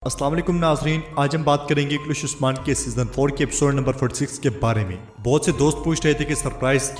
अस्सलाम वालेकुम नाज़रीन, आज हम बात करेंगे क्लश उस्मान के सीजन 4 के एपिसोड नंबर 46 के बारे में। बहुत से दोस्त पूछ रहे थे कि सरप्राइज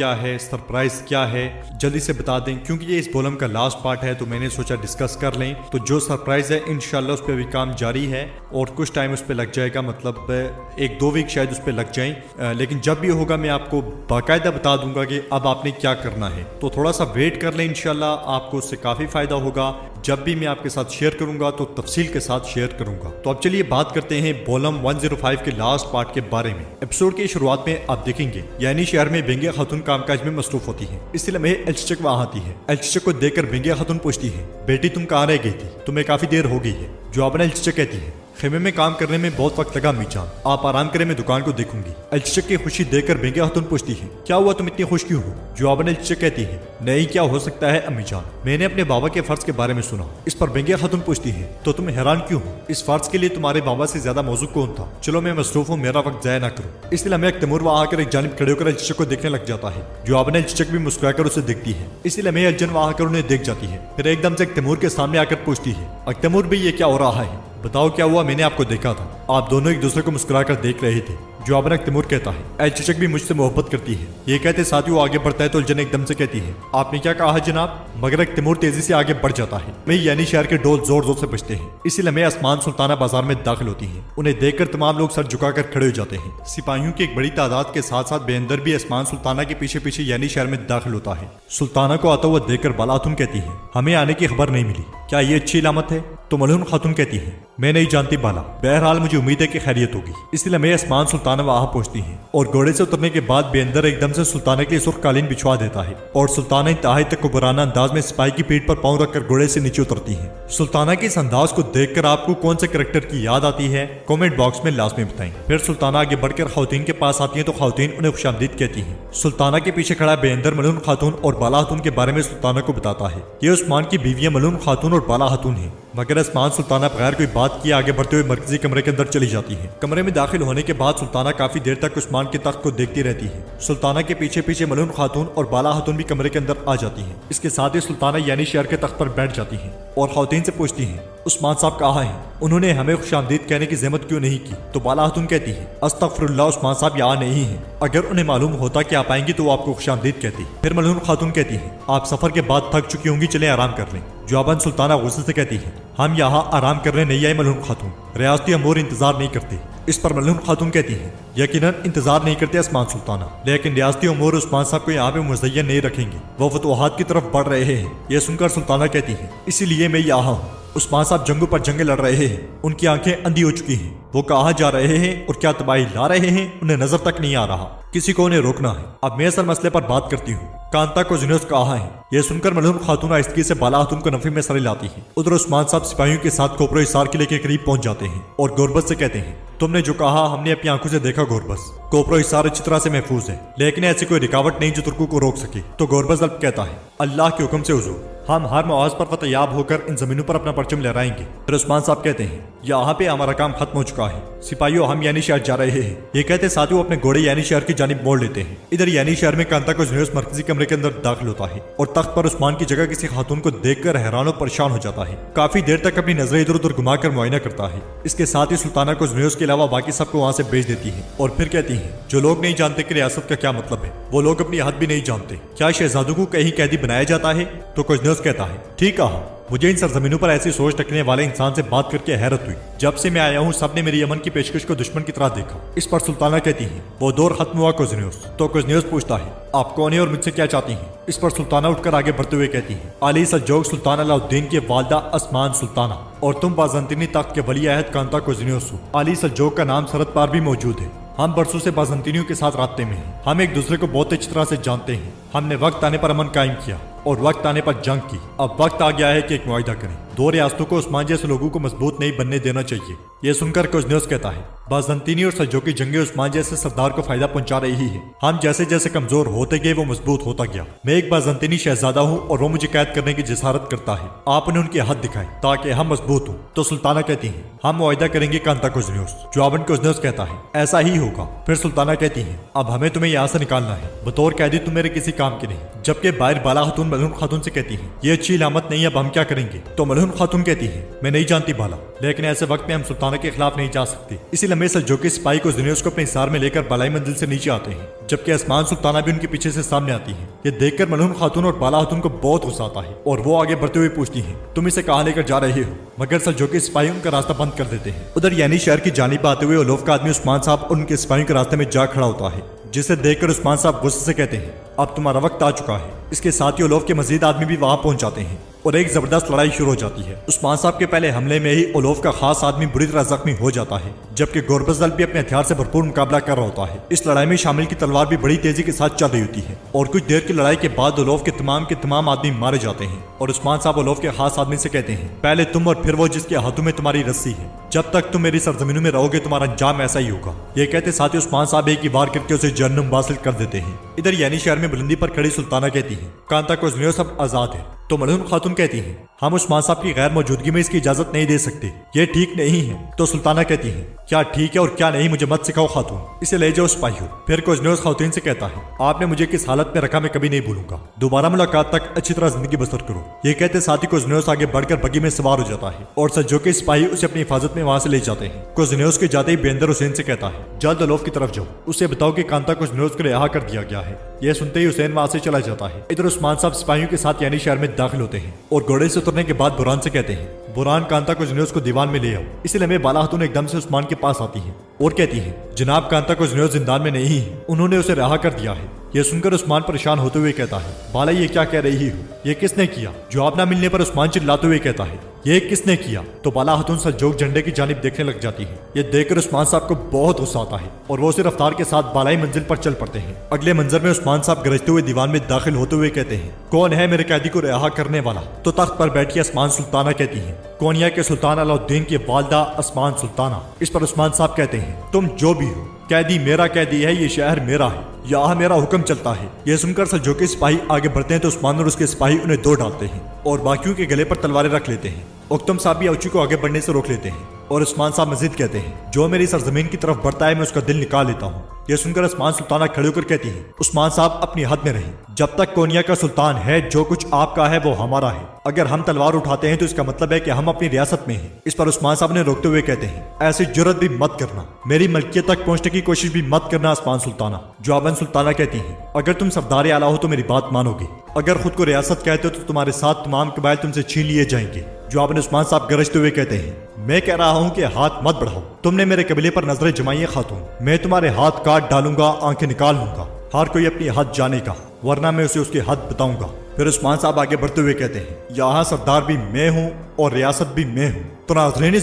क्या है, जल्दी से बता दें क्योंकि ये इस बोलम का लास्ट पार्ट है, तो मैंने सोचा डिस्कस कर लें। तो जो सरप्राइज है इंशाल्लाह उस पर भी काम जारी है और कुछ टाइम उस पर लग जाएगा, मतलब 1-2 वीक शायद उस पर लग जाएं, लेकिन जब भी होगा मैं आपको बाकायदा बता दूंगा कि अब आपने क्या करना है। तो थोड़ा सा वेट कर लें, इंशाल्लाह आपको उससे काफ़ी फ़ायदा होगा। जब भी मैं आपके साथ शेयर करूंगा तो तफसील के साथ शेयर करूंगा। तो अब चलिए बात करते हैं बोलम 105 के लास्ट पार्ट के बारे में। एपिसोड की शुरुआत में आप देखेंगे यानी शहर में बेंगिया खातून कामकाज में मसरूफ होती है। इस लम्हे एलचक वहां आती है। एलचक को देखकर बेंगिया खातून पूछती है, बेटी तुम कहाँ रह गई थी, तुम्हें काफी देर हो गई है। जवाब एलचक कहती है, खेमे में काम करने में बहुत वक्त लगा अम्मी जान, आप आराम करें, मैं दुकान को देखूंगी। एलचक की खुशी देखकर बेंगिया खातून पूछती है, क्या हुआ, तुम इतनी खुश क्यों हो। जवाब एलचक कहती है, नहीं क्या हो सकता है अम्मी जान, मैंने अपने बाबा के फर्ज के बारे में सुना। इस पर बेंगिया खातून पूछती है, तो तुम हैरान क्यों हो, इस फर्ज के लिए तुम्हारे बाबा से ज्यादा मौजूद कौन था। चलो मैं मसरूफ हूँ, मेरा वक्त जाया ना करो। इसलिए हमें तैमूर वहां आकर एक जानिब खड़े होकर एलचक को देखने लग जाता है। जवाब एलचक भी मुस्कुराकर उसे देखती है। इसलिए मैं एलजन वहां आकर उन्हें देख जाती है। फिर एकदम से तैमूर के सामने आकर पूछती है, तैमूर भी ये क्या हो रहा है, बताओ क्या हुआ, मैंने आपको देखा था, आप दोनों एक दूसरे को मुस्कुराकर देख रहे थे। जवाब तैमूर कहता है, एलचक भी मुझसे मोहब्बत करती है। ये कहते साथ ही वो आगे बढ़ता है तो एलजन एकदम से कहती है, आपने क्या कहा जनाब। मगर तैमूर तेजी से आगे बढ़ जाता है। वही यानी शहर के डोल जोर जोर से बजते हैं। इसी लम्हे आसमान सुल्ताना बाजार में दाखिल होती है। उन्हें देखकर तमाम लोग सर झुकाकर खड़े हो जाते हैं। सिपाहियों की एक बड़ी तादाद के साथ साथ बेअंदर भी आसमान सुल्ताना के पीछे पीछे यानी शहर में दाखिल होता है। सुल्ताना को आता हुआ देखकर बाला खातून कहती है, हमें आने की खबर नहीं मिली, क्या ये अच्छी इलामत है। तो मलून खातून कहती है, मैं नहीं जानती बाला, बहरहाल मुझे उम्मीद है कि खैरियत होगी। इसलिए मैं आसमान सुल्ताना वहां पहुंचती है और घोड़े से उतरने के बाद बेअंदर एकदम से सुल्ताना के लिए सुर्ख कालीन बिछवा देता है और सुल्ताना इंतहाई तक कुबराना अंदाज में सिपाही की पीठ पर पांव रखकर घोड़े से नीचे उतरती है। सुल्ताना के इस अंदाज को देखकर आपको कौन से कैरेक्टर की याद आती है कमेंट बॉक्स में लाजमी बताएं। फिर सुल्ताना आगे बढ़कर खातून के पास आती है तो खातून उन्हें खुशामदीद कहती है। सुल्ताना के पीछे खड़ा बेअंदर मलून खातून और बाला खातून के बारे में सुल्ताना को बताता है। ये उस्मान की बीवियां मलून खातून और बाला खातून है। मगर आसमान सुल्ताना बगैर कोई बात किए आगे बढ़ते हुए मरकजी कमरे के अंदर चली जाती है। कमरे में दाखिल होने के बाद सुल्ताना काफी देर तक उस्मान के तख्त को देखती रहती है। सुल्ताना के पीछे पीछे मलून खातून और बाला खातून भी कमरे के अंदर आ जाती है। इसके साथ ही सुल्ताना यानी शहर के तख्त पर बैठ जाती है और खातून से पूछती है, उस्मान साहब कहाँ हैं, उन्होंने हमें खुशामदीद कहने की जहमत क्यों नहीं की। तो बाला खातून कहती है, अस्तगफिरुल्लाह, उस्मान साहब यहाँ नहीं है, अगर उन्हें मालूम होता कि आप आएंगी तो वो आपको खुशामदीद कहती। फिर मलून खातून कहती है, आप सफर के बाद थक चुकी होंगी, चले आराम कर लें। जवाबन सुल्ताना गुस्से से कहती है, हम यहाँ आराम करने नहीं आए मलून खातून, रियासती अमूर इंतजार नहीं करते। इस पर मलून खातून कहती है, यकीनन इंतजार नहीं करते आसमान सुल्ताना, लेकिन रियासती अमूर उस्मान साहब को यहाँ पे मुज़य्यन नहीं रखेंगे, वो फतवाहात की तरफ बढ़ रहे हैं। यह सुनकर सुल्ताना कहती है, इसीलिए मैं यहाँ हूँ। उस्मान साहब जंगों पर जंगे लड़ रहे हैं, उनकी आंखें अंधी हो चुकी हैं, वो कहाँ जा रहे हैं और क्या तबाही ला रहे हैं उन्हें नजर तक नहीं आ रहा, किसी को उन्हें रोकना है। अब मैं असल मसले पर बात करती हूँ, कांता को जुनूस कहाँ है। यह सुनकर मलून खातून आहिस्तगी से बाला खातून को नफी में सरे लाती है। उधर उस्मान साहब सिपाहियों के साथ कोपरो हिसार किले के करीब पहुंच जाते हैं और गोरबस से कहते हैं, तुमने जो कहा हमने अपनी आंखों से देखा गोरबस, कोपरो हिसार अच्छी तरह से महफूज है, लेकिन ऐसी कोई रुकावट नहीं जो तुर्कों को रोक सके। तो गोरबस अब कहता है, अल्लाह के हुक्म से हुजूर, हम हर मवाज पर फतयाब होकर इन जमीनों पर अपना परचम लहराएंगे। फिर उस्मान साहब कहते हैं, यहाँ पे हमारा काम खत्म हो चुका है, सिपाहियों हम यानी शहर जा रहे हैं। ये कहते साथ ही वो अपने घोड़े यानी शहर की जानिब मोड़ लेते हैं। इधर यानी शहर में कांता को जुनूस मरकजी कमरे के अंदर दाखिल होता है और तख्त पर उस्मान की जगह किसी खातून को देखकर हैरान और परेशान हो जाता है। काफी देर तक अपनी नजरें इधर उधर घुमाकर मुआयना करता है। इसके साथ ही सुल्ताना को जुनूस के अलावा बाकी सबको वहां से भेज देती है और फिर कहती है, जो लोग नहीं जानते कि रियासत का क्या मतलब है, वो लोग अपनी हद भी नहीं जानते, क्या शहजादों को कहीं कैदी बनाया जाता है। तो कुजनूस कहता है, ठीक कहा, मुझे इन सरजमीनों पर ऐसी सोच रखने वाले इंसान से बात करके हैरत हुई। जब से मैं आया हूँ सबने मेरी यमन की पेशकश को दुश्मन की तरह देखा। इस पर सुल्ताना कहती है, वो दौर खत्म हुआ कुजन्यूस। तो कुजन्यूस पूछता है, आप कौन है और मुझसे क्या चाहती हैं। इस पर सुल्ताना उठकर आगे बढ़ते हुए कहती है, अली सल्जोक सुल्तान अलाउद्दीन की वालदा अस्मान सुल्ताना, और तुम बाज़ंतीनी तख्त के वली अहद कांता कुजन्यूस हो। अली सल्जोक का नाम सरहद पार भी मौजूद है। हम बरसों से बाज़ंतीनियों के साथ रास्ते में हैं। हम एक दूसरे को बहुत अच्छी तरह से जानते हैं। हमने वक्त आने पर अमन कायम किया और वक्त आने पर जंग की। अब वक्त आ गया है कि एक मुआहिदा करें। दो रियासतों को उस्मान जैसे लोगों को मजबूत नहीं बनने देना चाहिए। यह सुनकर कुजन्यूस कहता है, बाज़ंतीनी और सल्जूकी जंगे उस्मान जैसे सरदार को फायदा पहुंचा रही है। हम जैसे जैसे कमजोर होते गए वो मजबूत होता गया। मैं एक बाज़ंतीनी शहजादा हूँ और वो मुझे कैद करने की जिसारत करता है। आपने उनके हाथ दिखाए ताकि हम मजबूत हों। तो सुल्ताना कहती है हम मुआहिदा करेंगे कांताकुज़नेस। जवाबन कुज़नेस कहता है ऐसा ही होगा। फिर सुल्ताना कहती है अब हमें तुम्हें यहाँ से निकालना है। बतौर कैदी तुम मेरे किसी काम के नहीं। जबकि बाहर बाला खातून मलहून खातून से कहती है ये अच्छी इलामत नहीं, अब हम क्या करेंगे। तो मलहून खातून कहती है मैं नहीं जानती बाला, लेकिन ऐसे वक्त में हम सुल्ताना के खिलाफ नहीं जा सकते। इसी लम्हे सल्जूकी सिपाही कुज़नेस को अपने हिसार में लेकर बालाई मंजिल से नीचे आते हैं, जबकि आसमान सुल्ताना भी उनके पीछे से सामने आती है। ये देखकर मलहून खातून और बाला खातून को बहुत गुस्सा आता है और वो आगे बढ़ते हुए पूछती है तुम इसे कहाँ लेकर जा रहे हो, मगर सल्जूकी सिपाही उनका रास्ता बंद कर देते हैं। उधर यानी शहर की जानिब आते हुए उलूफ का आदमी उस्मान साहब उनके सिपाहियों के रास्ते में जा खड़ा होता है, जिसे देखकर उस्मान साहब गुस्से से कहते हैं अब तुम्हारा वक्त आ चुका है। इसके साथ ही उलूफ के मजीद आदमी भी वहां पहुंच जाते हैं और एक जबरदस्त लड़ाई शुरू हो जाती है। उस्मान साहब के पहले हमले में ही उलूफ का खास आदमी बुरी तरह जख्मी हो जाता है, जबकि गोरबज दल भी अपने हथियार से भरपूर मुकाबला कर रहा होता है। इस लड़ाई में शामिल की तलवार भी बड़ी तेजी के साथ चल रही होती है और कुछ देर की लड़ाई के बाद उलूफ के तमाम आदमी मारे जाते हैं और उस्मान साहब उलूफ के खास आदमी से कहते हैं पहले तुम और फिर वो जिसके हाथों में तुम्हारी रस्सी है। जब तक तुम मेरी सरजमीनों में रहोगे तुम्हारा अंजाम ऐसा ही होगा। ये कहते साथ ही उस्मान साहब एक ही वार करके उसे जहन्नुम वासिल कर देते हैं। इधर यानी शहर में बुलंदी पर खड़ी सुल्ताना कहती है कांताकुज़नेस अब आजाद है। तो मलहून खातून कहती है हम उस्मान साहब की गैर मौजूदगी में इसकी इजाजत नहीं दे सकते, ये ठीक नहीं है। तो सुल्ताना कहती है क्या ठीक है और क्या नहीं मुझे मत सिखाओ खातून, इसे ले जाओ सिपाहियों। फिर कुज़नेस खातून से कहता है आपने मुझे किस हालत में रखा मैं कभी नहीं भूलूंगा, दोबारा मुलाकात तक अच्छी तरह जिंदगी बसर करो। ये कहते साथ ही कुज़नेस आगे बढ़कर बगी में सवार हो जाता है और सल्जूकी सिपाही उसे अपनी हिफाजत में वहां से ले जाते हैं। कुज़नेस के जाते ही बेंदर हुसैन से कहता है जल्द उलूफ की तरफ जाओ, उसे बताओ कि कांताकुज़नेस को रिहा कर दिया गया है। यह सुनते ही हुसैन वहां से चला जाता है। इधर उस्मान साहब सिपाहियों के साथ यानी शहर में दाखिल होते हैं और घोड़े से उतरने के बाद बुरहान से कहते हैं बुरहान कांताकुज़नेस को दीवान में ले आओ। इसलिए हमें बाला खातून एकदम से उस्मान के पास आती है और कहती है जनाब कांताकुज़नेस जिंदान में नहीं है, उन्होंने उसे रहा कर दिया है। यह सुनकर उस्मान परेशान होते हुए कहता है बाला ये क्या कह रही हो, ये किसने किया। जवाब न मिलने पर उस्मान चिल्लाते हुए कहता है ये किसने किया। तो बाला खातून सल्जूक झंडे की जानिब देखने लग जाती है। ये देखकर उस्मान साहब को बहुत गुस्सा आता है और वो उसे रफ्तार के साथ बालाई मंजिल पर चल पड़ते हैं। अगले मंजर में उस्मान साहब गरजते हुए दीवान में दाखिल होते हुए कहते हैं कौन है मेरे कैदी को रिहा करने वाला। तो तख्त पर बैठी असमान सुल्ताना कहती है कोनिया के सुल्तान अलाउद्दीन की वालदा असमान सुल्ताना। इस पर उस्मान साहब कहते हैं तुम जो भी हो कैदी मेरा कैदी है, ये शहर मेरा है, यहाँ मेरा हुक्म चलता है। यह सुनकर सल्जूकी सिपाही आगे बढ़ते हैं तो उस्मान और उसके सिपाही उन्हें दो डालते हैं और बाकियों के गले पर तलवारें रख लेते हैं। उक्तम साहब भी औची को आगे बढ़ने से रोक लेते हैं और उस्मान साहब मजीद कहते हैं जो मेरी सरजमीन की तरफ बढ़ता है मैं उसका दिल निकाल लेता हूँ। यह सुनकर उस्मान सुल्ताना खड़े होकर कहती है उस्मान साहब अपनी हद में रहें, जब तक कोनिया का सुल्तान है जो कुछ आपका है वो हमारा है। अगर हम तलवार उठाते हैं तो इसका मतलब है कि हम अपनी रियासत में हैं। इस पर उस्मान साहब ने रोकते हुए कहते हैं ऐसी जुर्रत भी मत करना, मेरी मलकियत तक पहुंचने की कोशिश भी मत करना उस्मान सुल्ताना। जवाबन सुल्ताना कहती है अगर तुम सरदार आला हो तो मेरी बात मानोगे, अगर खुद को रियासत कहते हो तो तुम्हारे साथ तमाम कबाइल तुमसे छीन लिए जाएंगे। जवाबन उस्मान साहब गरजते हुए कहते हैं मैं कह रहा हूँ कि हाथ मत बढ़ाओ, तुमने मेरे कबीले पर नजरें जमाई है खातून, मैं तुम्हारे हाथ काट डालूंगा, आंखें निकाल लूंगा। हर कोई अपनी हद जानेगा वरना मैं उसे उसकी हद बताऊंगा। फिर उस्मान साहब आगे बढ़ते हुए कहते हैं यहाँ सरदार भी मैं हूँ और रियासत भी मैं हूँ। तो नाज़रीन